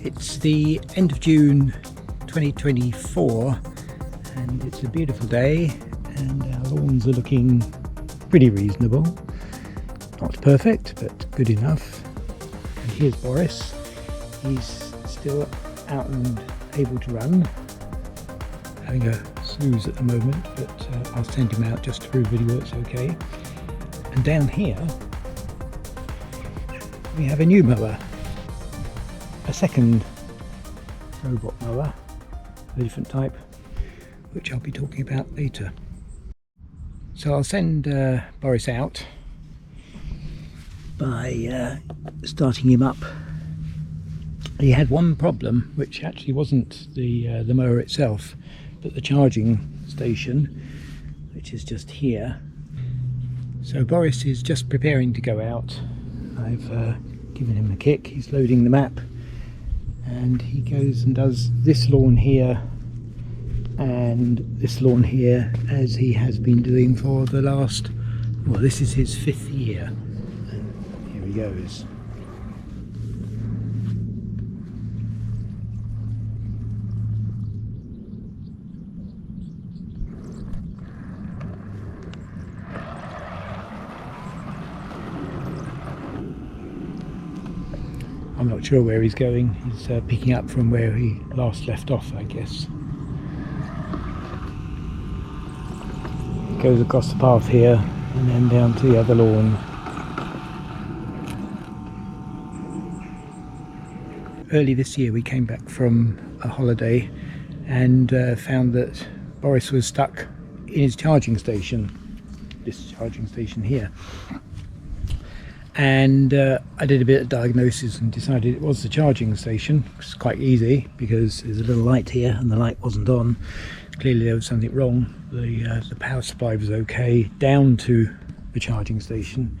It's the end of June 2024 and it's a beautiful day and our lawns are looking pretty reasonable. Not perfect, but good enough. And here's Boris. He's still out and able to run, having a snooze at the moment, but I'll send him out just to prove that he works okay. And down here we have a new mower, a second robot mower, a different type, which I'll be talking about later. So I'll send Boris out by starting him up. He had one problem, which actually wasn't the mower itself, but the charging station, which is just here. So Boris is just preparing to go out. I've given him a kick. He's loading the map, and he goes and does this lawn here and this lawn here, as he has been doing for the last, well, this is his 5th year. And here he goes. I'm not sure where he's going. He's picking up from where he last left off, I guess. Goes across the path here and then down to the other lawn. Early this year we came back from a holiday and found that Boris was stuck in his charging station, this charging station here. And I did a bit of diagnosis and decided it was the charging station. It's quite easy because there's a little light here and the light wasn't on. Clearly there was something wrong. The power supply was okay down to the charging station.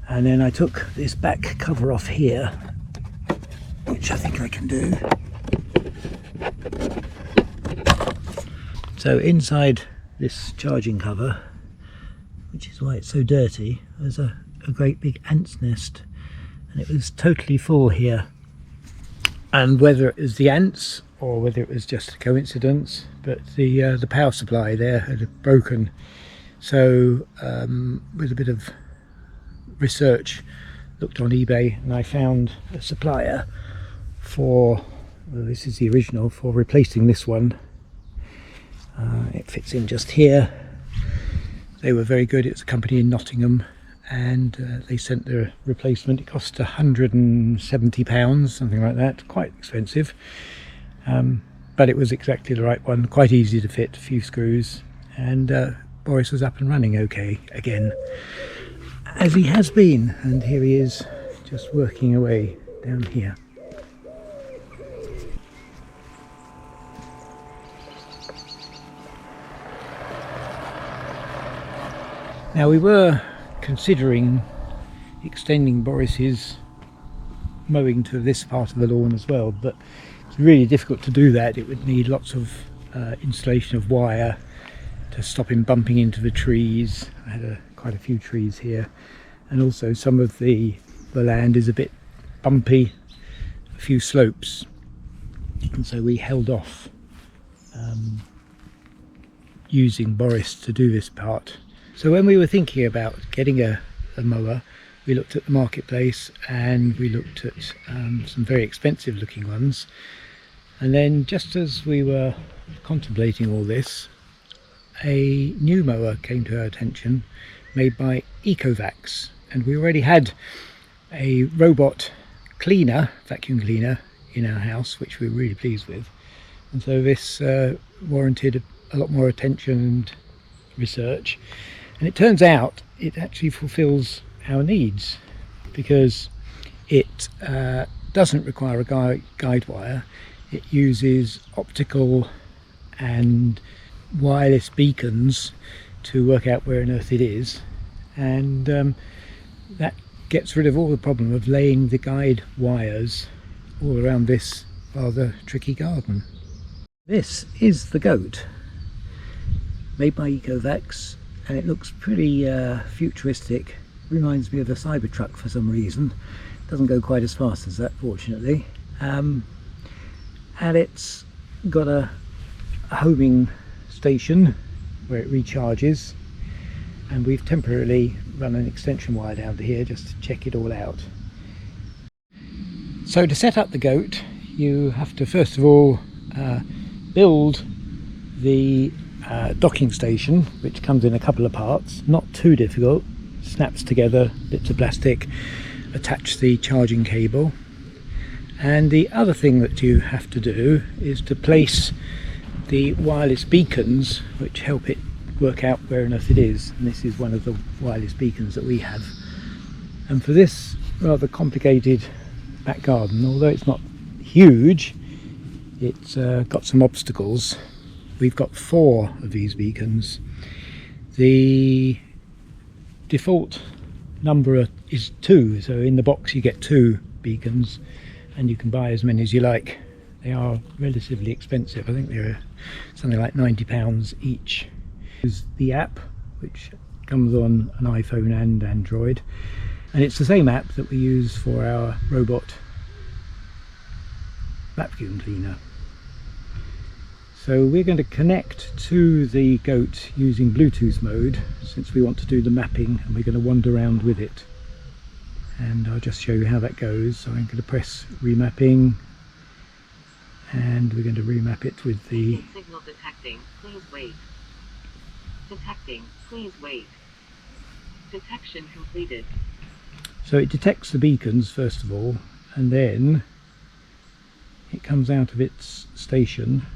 And then I took this back cover off here, which I think I can do. So inside this charging cover, which is why it's so dirty, there's a great big ant's nest, and it was totally full here. And whether it was the ants or whether it was just a coincidence, but the power supply there had broken. So with a bit of research, looked on eBay and I found a supplier for, well, this is the original, for replacing this one. It fits in just here. They were very good. It's a company in Nottingham, and they sent the replacement. It cost £170, something like that, quite expensive, but it was exactly the right one, quite easy to fit, a few screws, and Boris was up and running okay again, as he has been. And here he is, just working away down here. Now we were considering extending Boris's mowing to this part of the lawn as well, but it's really difficult to do that. It would need lots of installation of wire to stop him bumping into the trees. I had quite a few trees here, and also some of the land is a bit bumpy, a few slopes, and so we held off using Boris to do this part. So when we were thinking about getting a mower, we looked at the marketplace and we looked at some very expensive looking ones. And then just as we were contemplating all this, a new mower came to our attention, made by Ecovacs. And we already had a robot cleaner, vacuum cleaner, in our house, which we were really pleased with. And so this warranted a lot more attention and research. And it turns out it actually fulfills our needs, because it doesn't require a guide wire. It uses optical and wireless beacons to work out where on earth it is, and that gets rid of all the problem of laying the guide wires all around this rather tricky garden. This is the goat, made by Ecovacs, and it looks pretty futuristic. Reminds me of a Cybertruck for some reason. Doesn't go quite as fast as that, fortunately. and it's got a homing station where it recharges, and we've temporarily run an extension wire down to here just to check it all out. So to set up the goat, you have to first of all build the docking station, which comes in a couple of parts, not too difficult, snaps together bits of plastic, attach the charging cable, and the other thing that you have to do is to place the wireless beacons which help it work out where on earth it is, and this is one of the wireless beacons that we have. And for this rather complicated back garden, although it's not huge, it's got some obstacles. We've got 4 of these beacons. The default number is 2, so in the box you get 2 beacons, and you can buy as many as you like. They are relatively expensive. I think they're something like £90 each. There's the app, which comes on an iPhone and Android, and it's the same app that we use for our robot vacuum cleaner. So we're going to connect to the goat using Bluetooth mode, since we want to do the mapping, and we're going to wander around with it. And I'll just show you how that goes. So I'm going to press remapping, and we're going to remap it with the signal detecting, please wait. Detecting, please wait. Detection completed. So it detects the beacons first of all, and then it comes out of its station.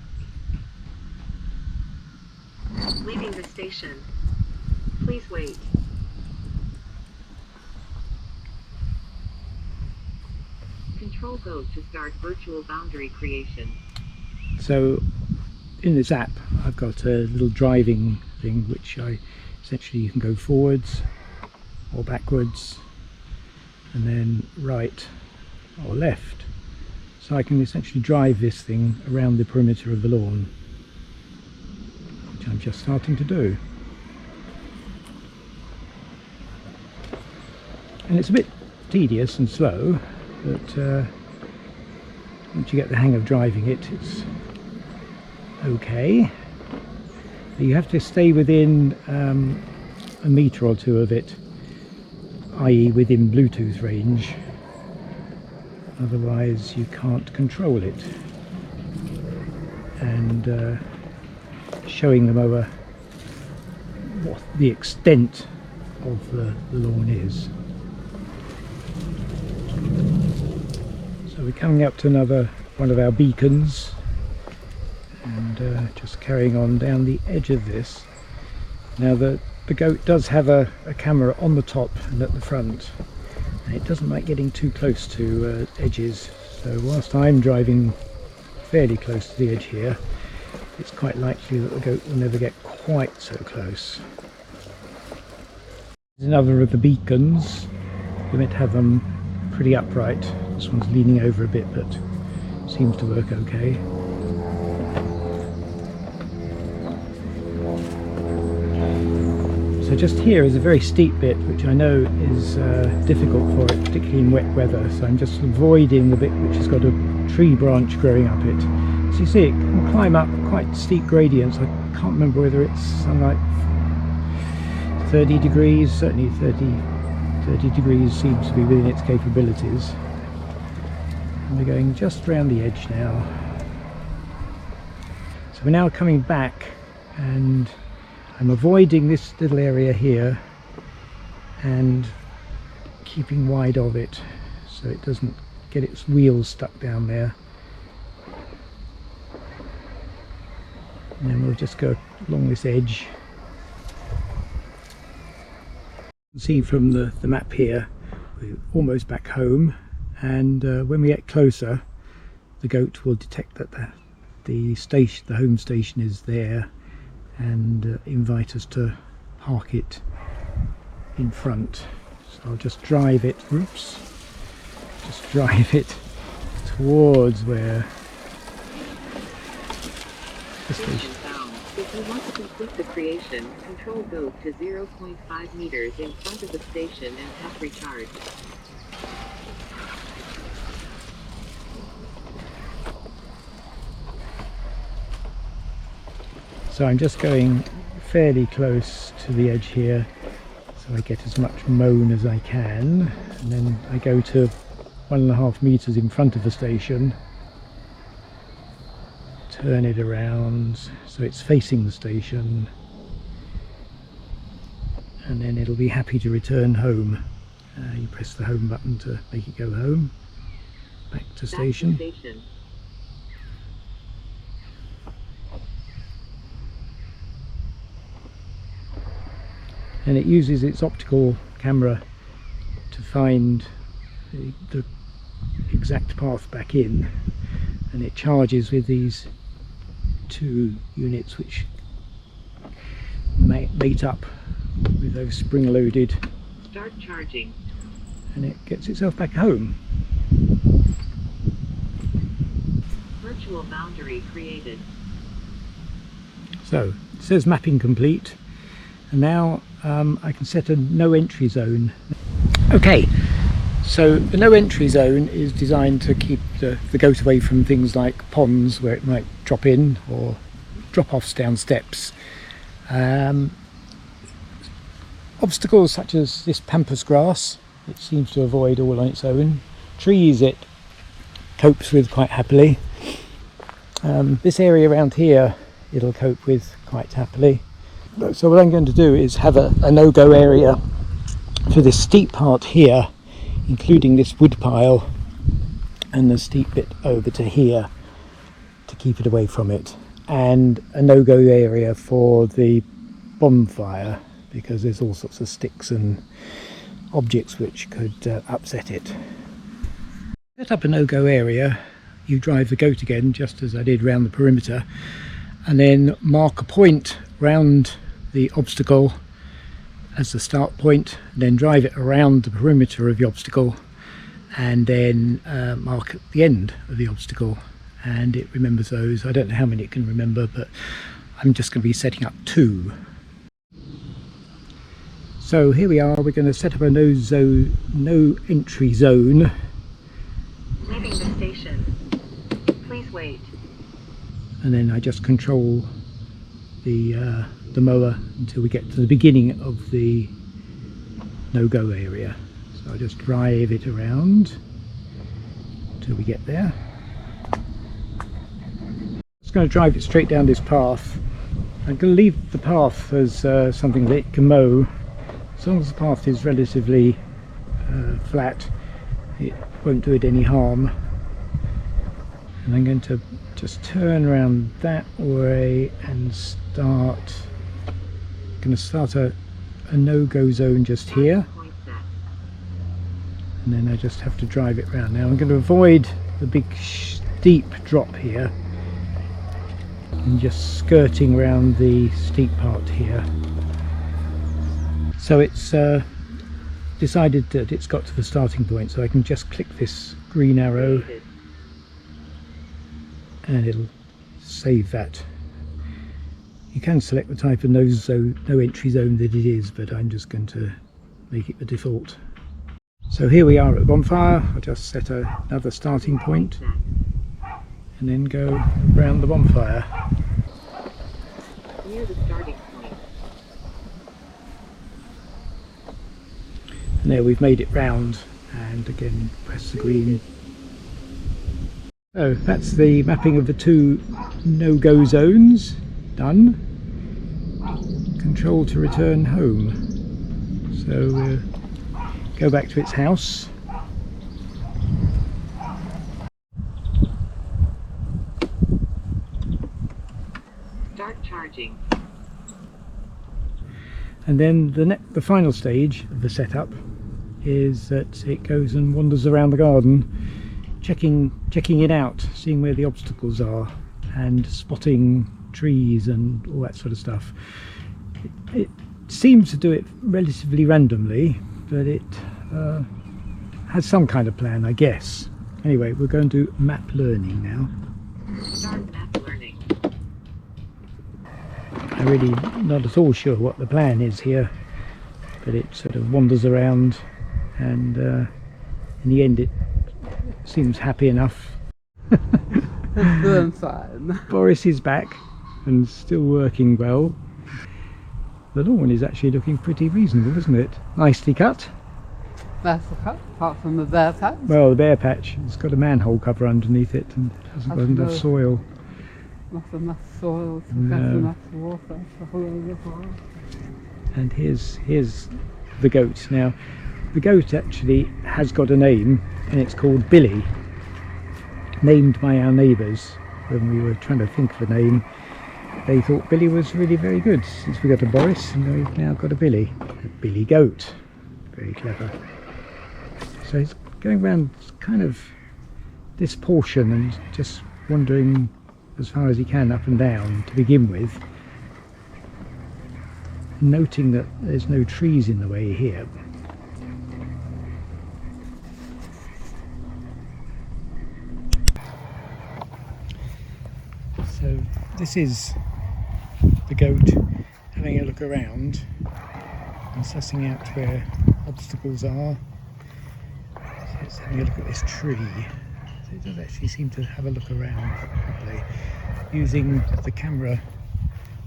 Leaving the station. Please wait. Control Go to start virtual boundary creation. So in this app I've got a little driving thing which essentially you can go forwards or backwards and then right or left. So I can essentially drive this thing around the perimeter of the lawn, which I'm just starting to do. And it's a bit tedious and slow, but once you get the hang of driving it, it's okay. You have to stay within a metre or 2 of it, i.e. within Bluetooth range, otherwise you can't control it. And showing the mower what the extent of the lawn is. So we're coming up to another one of our beacons, and just carrying on down the edge of this. Now the goat does have a camera on the top and at the front, and it doesn't like getting too close to edges, so whilst I'm driving fairly close to the edge here, it's quite likely that the goat will never get quite so close. There's another of the beacons. We're meant to have them pretty upright. This one's leaning over a bit, but seems to work okay. So just here is a very steep bit, which I know is difficult for it, particularly in wet weather, so I'm just avoiding the bit which has got a tree branch growing up it. So you see it can climb up quite steep gradients. I can't remember whether it's something like 30 degrees, certainly 30 degrees seems to be within its capabilities. And we're going just around the edge now. So we're now coming back, and I'm avoiding this little area here and keeping wide of it so it doesn't get its wheels stuck down there. And then we'll just go along this edge. You can see from the map here we're almost back home, and when we get closer the goat will detect that the home station is there and invite us to park it in front. So I'll just drive it, towards where the station. If you want to complete the creation, control Go to 0.5 meters in front of the station and tap recharge. So I'm just going fairly close to the edge here, so I get as much mown as I can, and then I go to 1.5 meters in front of the station, turn it around so it's facing the station, and then it'll be happy to return home. You press the home button to make it go home, back to station. And it uses its optical camera to find the exact path back in, and it charges with these 2 units which mate up with those spring-loaded. Start charging. And it gets itself back home. Virtual boundary created. So it says mapping complete, and now I can set a no entry zone. Okay, so the no entry zone is designed to keep the goat away from things like ponds where it might drop in, or drop-offs down steps. Obstacles such as this pampas grass, it seems to avoid all on its own. Trees it copes with quite happily. This area around here it'll cope with quite happily. So what I'm going to do is have a no-go area for this steep part here, including this wood pile and the steep bit over to here, to keep it away from it, and a no-go area for the bonfire, because there's all sorts of sticks and objects which could upset it. Set up a no-go area, you drive the goat again just as I did round the perimeter, and then mark a point round the obstacle as the start point, then drive it around the perimeter of the obstacle, and then mark at the end of the obstacle, and it remembers those. I don't know how many it can remember, but I'm just going to be setting up 2. So here we are, we're going to set up a no entry zone. Leaving the station. Please wait. And then I just control the mower until we get to the beginning of the no-go area. So I just drive it around until we get there. I'm just going to drive it straight down this path. I'm going to leave the path as something that it can mow. As long as the path is relatively flat, it won't do it any harm. And I'm going to just turn around that way and start. I'm going to start a no-go zone just here, and then I just have to drive it round. Now I'm going to avoid the big steep drop here and just skirting around the steep part here. So it's decided that it's got to the starting point, so I can just click this green arrow and it'll save that. You can select the type of no entry zone that it is, but I'm just going to make it the default. So here we are at the bonfire. I'll just set another starting point and then go around the bonfire. Near the starting point. And there we've made it round, and again press the green. So that's the mapping of the 2 no-go zones done. Control to return home. So we'll go back to its house. Start charging. And then the final stage of the setup is that it goes and wanders around the garden, checking it out, seeing where the obstacles are and spotting trees and all that sort of stuff. It seems to do it relatively randomly, but it has some kind of plan, I guess. Anyway, we're going to do map learning now. Start map learning. I'm really not at all sure what the plan is here, but it sort of wanders around, and in the end it seems happy enough. It's fun. Boris is back. and still working well. The lawn is actually looking pretty reasonable, isn't it? Nicely cut. That's the cut, apart from the bare patch. Well, the bare patch, it's got a manhole cover underneath it and hasn't got enough soil. Not enough soil, No. not enough water. And here's the goat. Now, the goat actually has got a name, and it's called Billy, named by our neighbours. When we were trying to think of a name, they thought Billy was really very good. Since we got a Boris, and we've now got a Billy Goat. Very clever. So he's going around kind of this portion and just wandering as far as he can up and down to begin with, noting that there's no trees in the way here. So this is the goat having a look around and sussing out where obstacles are. So it's having a look at this tree. So it does actually seem to have a look around properly, using the camera.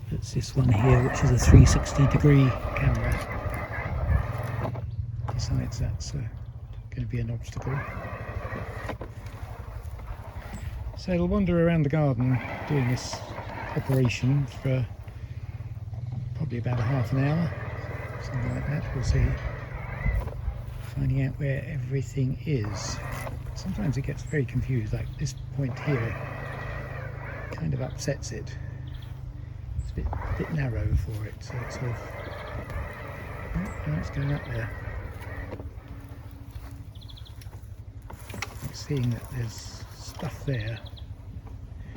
That's this one here, which is a 360-degree camera. Besides, that's going to be an obstacle. So it'll wander around the garden doing this operation for probably about half an hour, something like that. We'll see. Finding out where everything is. Sometimes it gets very confused, like this point here kind of upsets it. It's a bit narrow for it, so it's sort of... Oh, no, it's going up there. It's seeing that there's stuff there.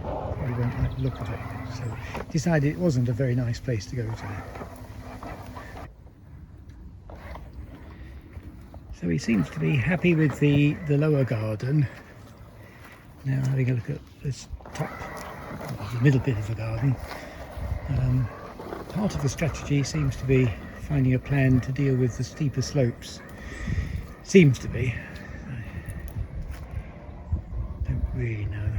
Probably won't like to look at it, so decided it wasn't a very nice place to go to. So he seems to be happy with the lower garden. Now having a look at this top, the middle bit of the garden. Part of the strategy seems to be finding a plan to deal with the steeper slopes. Seems to be. I don't really know.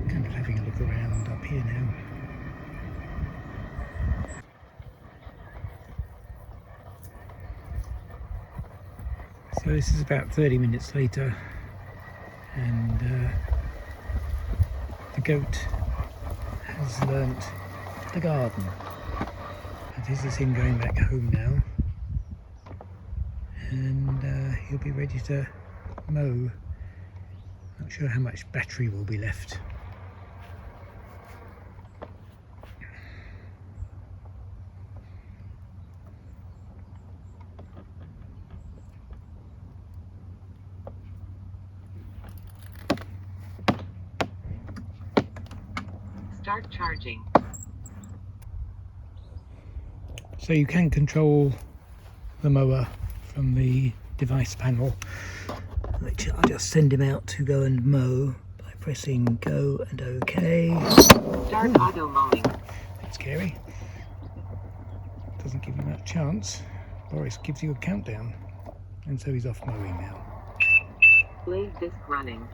Kind of having a look around up here now. So this is about 30 minutes later, and the goat has learnt the garden. And this is him going back home now, and he'll be ready to mow. Not sure how much battery will be left. Start charging. So you can control the mower from the device panel, which I'll just send him out to go and mow by pressing go and OK. Start auto mowing. That's scary. Doesn't give you much chance. Boris gives you a countdown, and so he's off mowing now. Blade disc running.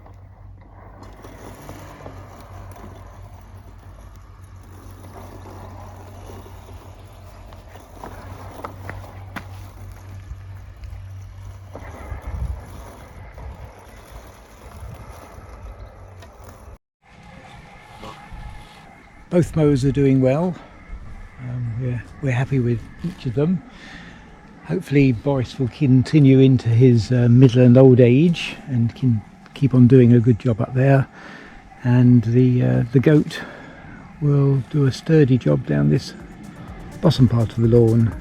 Both mowers are doing well. We're happy with each of them. Hopefully Boris will continue into his middle and old age and can keep on doing a good job up there, and the goat will do a sturdy job down this bottom part of the lawn.